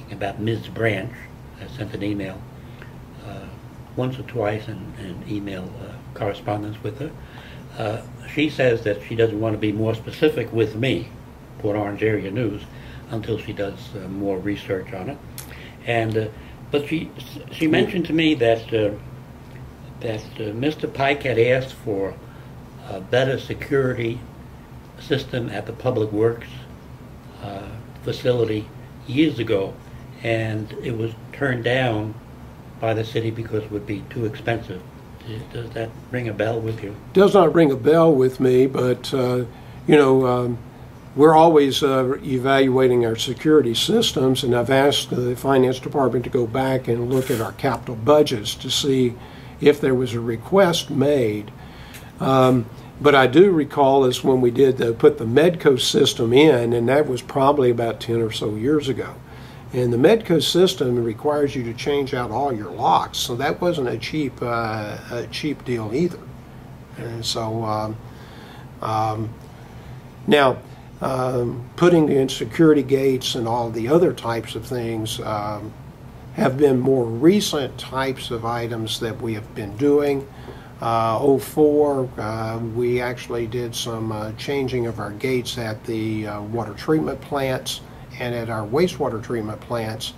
about Ms. Branch. I sent an email once or twice and email correspondence with her. She says that she doesn't want to be more specific with me, Port Orange Area News, until she does more research on it. And but she mentioned to me that Mr. Pike had asked for a better security system at the Public Works facility years ago, and it was turned down by the city because it would be too expensive. Does that ring a bell with you? Does not ring a bell with me, but we're always evaluating our security systems, and I've asked the finance department to go back and look at our capital budgets to see if there was a request made. But I do recall is when we did put the Medco system in, and that was probably about 10 or so years ago. And the Medco system requires you to change out all your locks, so that wasn't a cheap deal either. And so now putting in security gates and all the other types of things have been more recent types of items that we have been doing. 04, we actually did some changing of our gates at the water treatment plants and at our wastewater treatment plants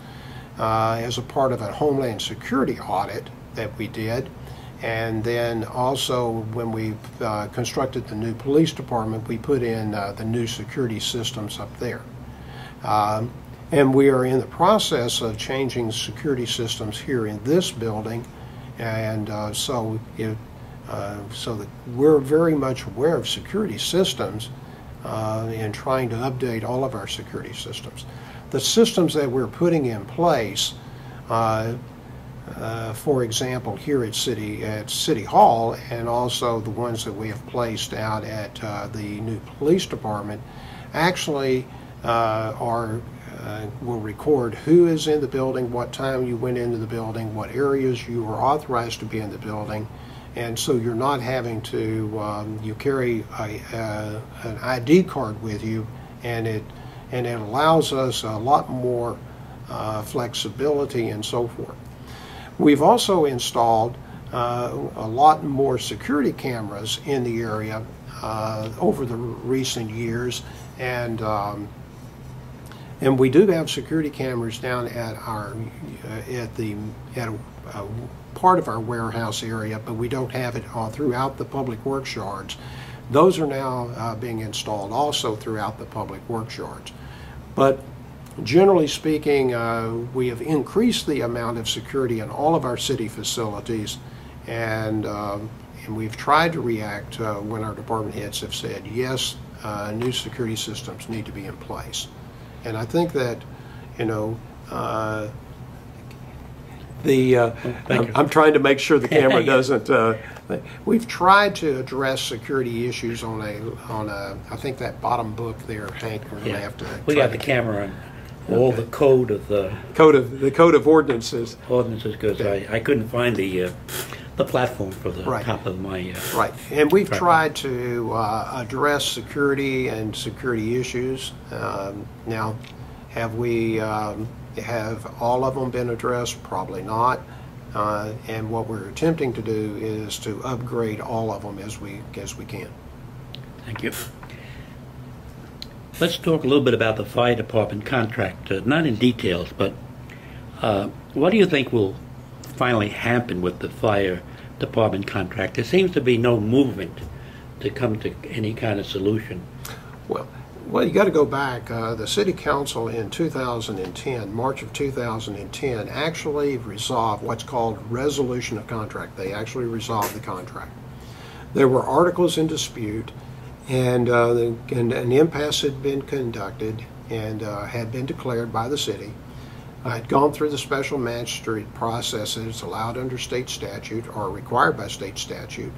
as a part of a Homeland Security audit that we did. And then also when we constructed the new police department, we put in the new security systems up there. And we are in the process of changing security systems here in this building, and so that we're very much aware of security systems and trying to update all of our security systems. The systems that we're putting in place, for example, here at City Hall, and also the ones that we have placed out at the new police department, actually will record who is in the building, what time you went into the building, what areas you were authorized to be in the building, and so you're not having to you carry an ID card with you, and it allows us a lot more flexibility and so forth. We've also installed a lot more security cameras in the area over the recent years, and we do have security cameras down at our at a part of our warehouse area, but we don't have it throughout the public works yards. Those are now being installed also throughout the public works yards. But generally speaking, we have increased the amount of security in all of our city facilities, and we've tried to react when our department heads have said, yes, new security systems need to be in place. And I think that, I'm trying to make sure the camera doesn't. We've tried to address security issues on a. I think that bottom book there, Hank. We're going to have to. We got the camera on all the code of the code of ordinances. Ordinances, because I couldn't find the platform for the top of my. Right, and we've tried to address security and security issues. Now, have all of them been addressed? Probably not. And what we're attempting to do is to upgrade all of them as we can. Thank you. Let's talk a little bit about the fire department contract, not in details, but what do you think will finally happen with the fire department contract? There seems to be no movement to come to any kind of solution. Well, you got to go back. The City Council in 2010, March of 2010, actually resolved what's called resolution of contract. They actually resolved the contract. There were articles in dispute, and an impasse had been conducted and had been declared by the city. I had gone through the special magistrate processes allowed under state statute or required by state statute.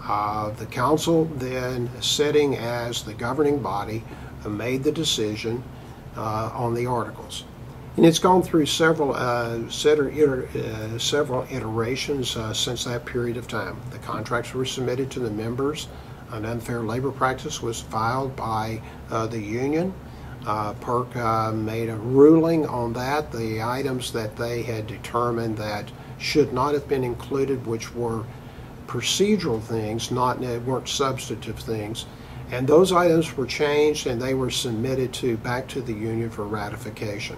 The council then, sitting as the governing body, made the decision on the articles. And it's gone through several iterations since that period of time. The contracts were submitted to the members. An unfair labor practice was filed by the union. PERC made a ruling on that. The items that they had determined that should not have been included, which were procedural things, weren't substantive things, and those items were changed and they were submitted back to the union for ratification.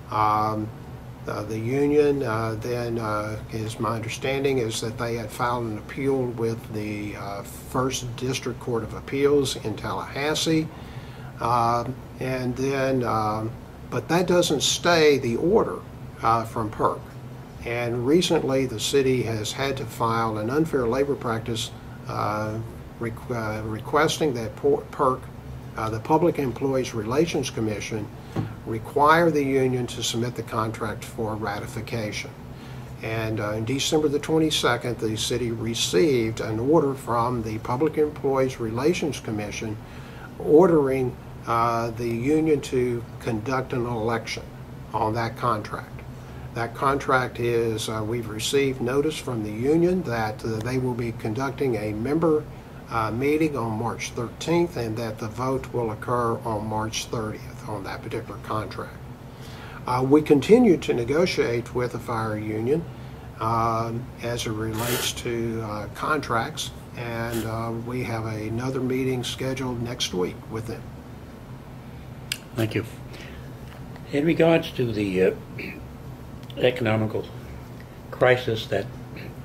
The union then, is my understanding, is that they had filed an appeal with the First District Court of Appeals in Tallahassee, and then, but that doesn't stay the order from PERC. And recently, the city has had to file an unfair labor practice requesting that PERC, the Public Employees Relations Commission, require the union to submit the contract for ratification. And on December the 22nd, the city received an order from the Public Employees Relations Commission ordering the union to conduct an election on that contract. That contract is, we've received notice from the union that they will be conducting a member meeting on March 13th and that the vote will occur on March 30th on that particular contract. We continue to negotiate with the fire union as it relates to contracts, and we have another meeting scheduled next week with them. Thank you. In regards to the economical crisis that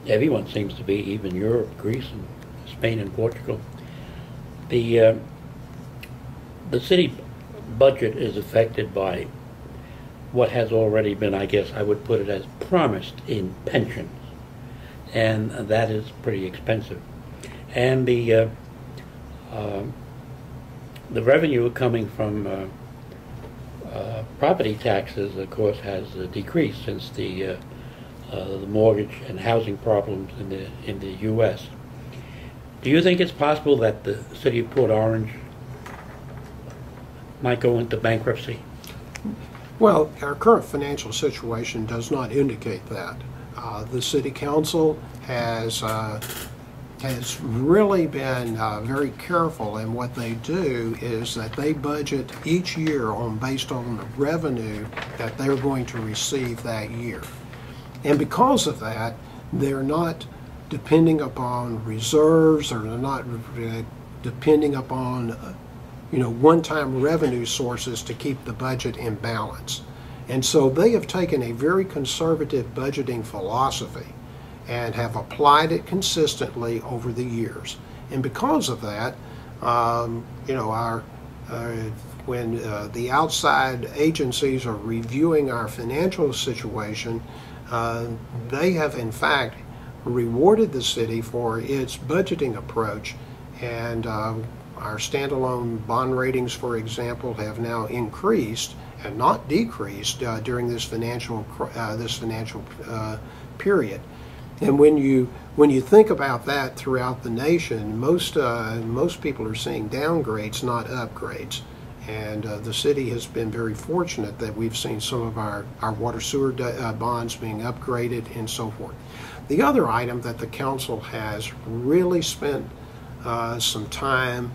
everyone seems to be, even Europe, Greece, and Spain, and Portugal, the city budget is affected by what has already been, I guess I would put it as, promised in pensions, and that is pretty expensive. And the revenue coming from property taxes, of course, has decreased since the mortgage and housing problems in the U.S. Do you think it's possible that the city of Port Orange might go into bankruptcy? Well, our current financial situation does not indicate that. The city council has really been very careful, and what they do is that they budget each year based on the revenue that they're going to receive that year. And because of that, they're not depending upon reserves, or they're not depending upon one-time revenue sources to keep the budget in balance. And so they have taken a very conservative budgeting philosophy and have applied it consistently over the years. And because of that, when the outside agencies are reviewing our financial situation, they have in fact rewarded the city for its budgeting approach, and our standalone bond ratings, for example, have now increased and not decreased during this financial period. And when you think about that throughout the nation, most people are seeing downgrades, not upgrades. And the city has been very fortunate that we've seen some of our water sewer bonds being upgraded and so forth. The other item that the council has really spent some time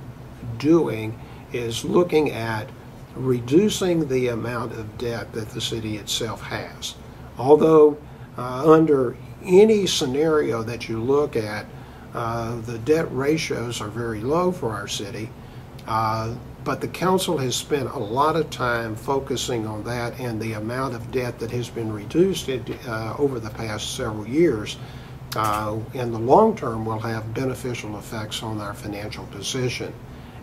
doing is looking at reducing the amount of debt that the city itself has. Although under any scenario that you look at, the debt ratios are very low for our city, but the council has spent a lot of time focusing on that, and the amount of debt that has been reduced over the past several years in the long term will have beneficial effects on our financial position.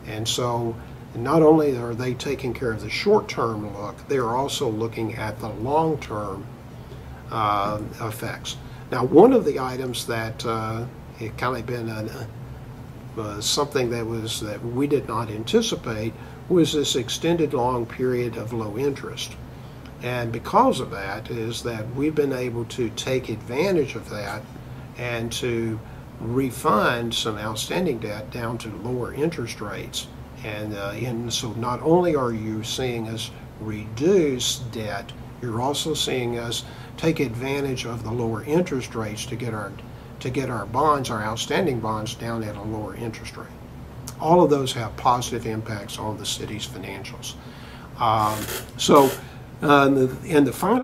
And so not only are they taking care of the short-term look, they're also looking at the long-term effects. Now, one of the items that it kind of been something that we did not anticipate was this extended long period of low interest. And because of that is that we've been able to take advantage of that and to refund some outstanding debt down to lower interest rates. And so not only are you seeing us reduce debt, you're also seeing us take advantage of the lower interest rates to get our bonds, our outstanding bonds, down at a lower interest rate. All of those have positive impacts on the city's financials. So, and the final